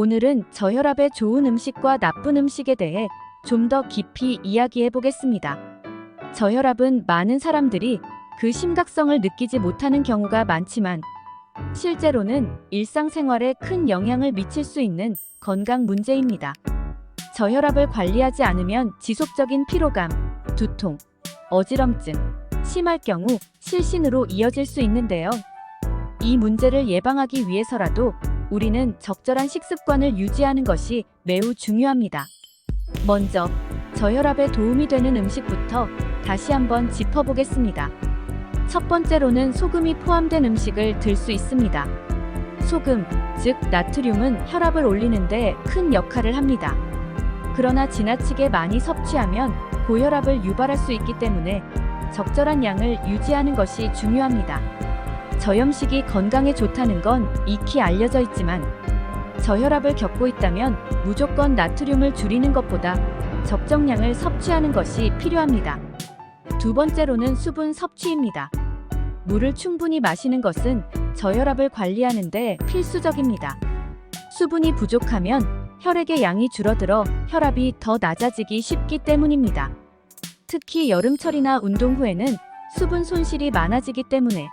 오늘은 저혈압에 좋은 음식과 나쁜 음식에 대해 좀 더 깊이 이야기해 보겠습니다. 저혈압은 많은 사람들이 그 심각성을 느끼지 못하는 경우가 많지만 실제로는 일상생활에 큰 영향을 미칠 수 있는 건강 문제입니다. 저혈압을 관리하지 않으면 지속적인 피로감, 두통, 어지럼증, 심할 경우 실신으로 이어질 수 있는데요. 이 문제를 예방하기 위해서라도 우리는 적절한 식습관을 유지하는 것이 매우 중요합니다. 먼저 저혈압에 도움이 되는 음식부터 다시 한번 짚어보겠습니다. 첫 번째로는 소금이 포함된 음식을 들 수 있습니다. 소금, 즉 나트륨은 혈압을 올리는 데 큰 역할을 합니다. 그러나 지나치게 많이 섭취하면 고혈압을 유발할 수 있기 때문에 적절한 양을 유지하는 것이 중요합니다. 저염식이 건강에 좋다는 건 익히 알려져 있지만 저혈압을 겪고 있다면 무조건 나트륨을 줄이는 것보다 적정량을 섭취하는 것이 필요합니다. 두 번째로는 수분 섭취입니다. 물을 충분히 마시는 것은 저혈압을 관리하는 데 필수적입니다. 수분이 부족하면 혈액의 양이 줄어들어 혈압이 더 낮아지기 쉽기 때문입니다. 특히 여름철이나 운동 후에는 수분 손실이 많아지기 때문에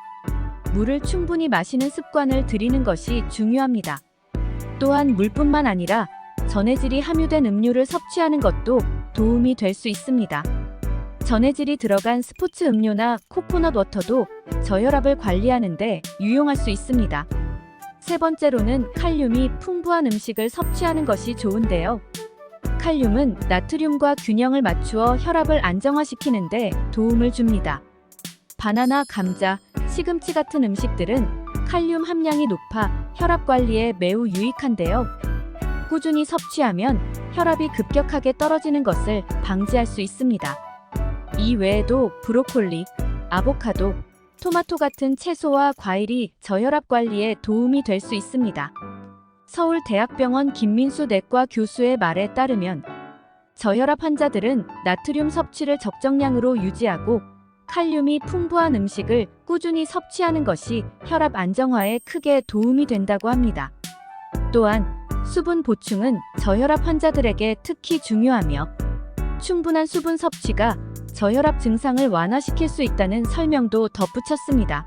물을 충분히 마시는 습관을 들이는 것이 중요합니다. 또한 물뿐만 아니라 전해질이 함유된 음료를 섭취하는 것도 도움이 될 수 있습니다. 전해질이 들어간 스포츠 음료나 코코넛 워터도 저혈압을 관리하는 데 유용할 수 있습니다. 세 번째로는 칼륨이 풍부한 음식을 섭취하는 것이 좋은데요. 칼륨은 나트륨과 균형을 맞추어 혈압을 안정화시키는 데 도움을 줍니다. 바나나, 감자, 시금치 같은 음식들은 칼륨 함량이 높아 혈압 관리에 매우 유익한데요. 꾸준히 섭취하면 혈압이 급격하게 떨어지는 것을 방지할 수 있습니다. 이 외에도 브로콜리, 아보카도, 토마토 같은 채소와 과일이 저혈압 관리에 도움이 될 수 있습니다. 서울대학병원 김민수 내과 교수의 말에 따르면 저혈압 환자들은 나트륨 섭취를 적정량으로 유지하고 칼륨이 풍부한 음식을 꾸준히 섭취하는 것이 혈압 안정화에 크게 도움이 된다고 합니다. 또한 수분 보충은 저혈압 환자들에게 특히 중요하며 충분한 수분 섭취가 저혈압 증상을 완화시킬 수 있다는 설명도 덧붙였습니다.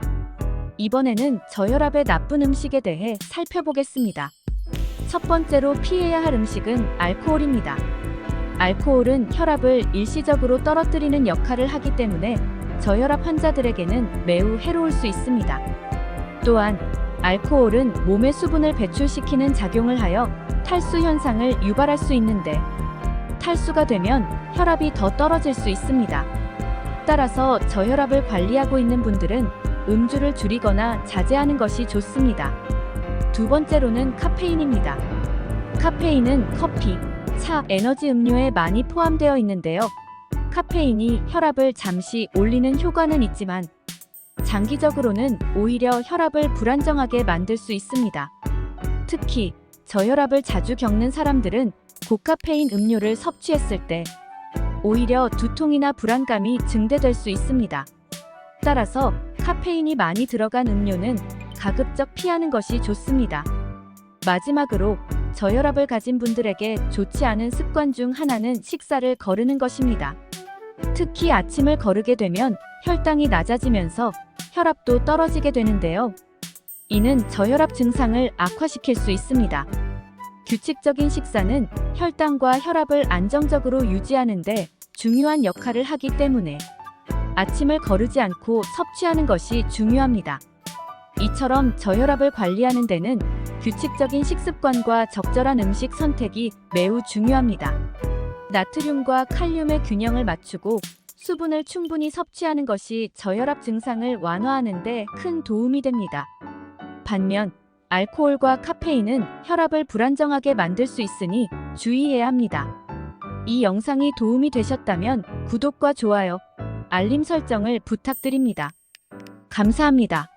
이번에는 저혈압의 나쁜 음식에 대해 살펴보겠습니다. 첫 번째로 피해야 할 음식은 알코올입니다. 알코올은 혈압을 일시적으로 떨어뜨리는 역할을 하기 때문에 저혈압 환자들에게는 매우 해로울 수 있습니다. 또한 알코올은 몸에 수분을 배출시키는 작용을 하여 탈수 현상을 유발할 수 있는데 탈수가 되면 혈압이 더 떨어질 수 있습니다. 따라서 저혈압을 관리하고 있는 분들은 음주를 줄이거나 자제하는 것이 좋습니다. 두 번째로는 카페인입니다. 카페인은 커피, 차, 에너지 음료에 많이 포함되어 있는데요. 카페인이 혈압을 잠시 올리는 효과는 있지만 장기적으로는 오히려 혈압을 불안정하게 만들 수 있습니다. 특히 저혈압을 자주 겪는 사람들은 고카페인 음료를 섭취했을 때 오히려 두통이나 불안감이 증대될 수 있습니다. 따라서 카페인이 많이 들어간 음료는 가급적 피하는 것이 좋습니다. 마지막으로 저혈압을 가진 분들에게 좋지 않은 습관 중 하나는 식사를 거르는 것입니다. 특히 아침을 거르게 되면 혈당이 낮아지면서 혈압도 떨어지게 되는데요. 이는 저혈압 증상을 악화시킬 수 있습니다. 규칙적인 식사는 혈당과 혈압을 안정적으로 유지하는 데 중요한 역할을 하기 때문에 아침을 거르지 않고 섭취하는 것이 중요합니다. 이처럼 저혈압을 관리하는 데는 규칙적인 식습관과 적절한 음식 선택이 매우 중요합니다. 나트륨과 칼륨의 균형을 맞추고 수분을 충분히 섭취하는 것이 저혈압 증상을 완화하는 데 큰 도움이 됩니다. 반면 알코올과 카페인은 혈압을 불안정하게 만들 수 있으니 주의해야 합니다. 이 영상이 도움이 되셨다면 구독과 좋아요, 알림 설정을 부탁드립니다. 감사합니다.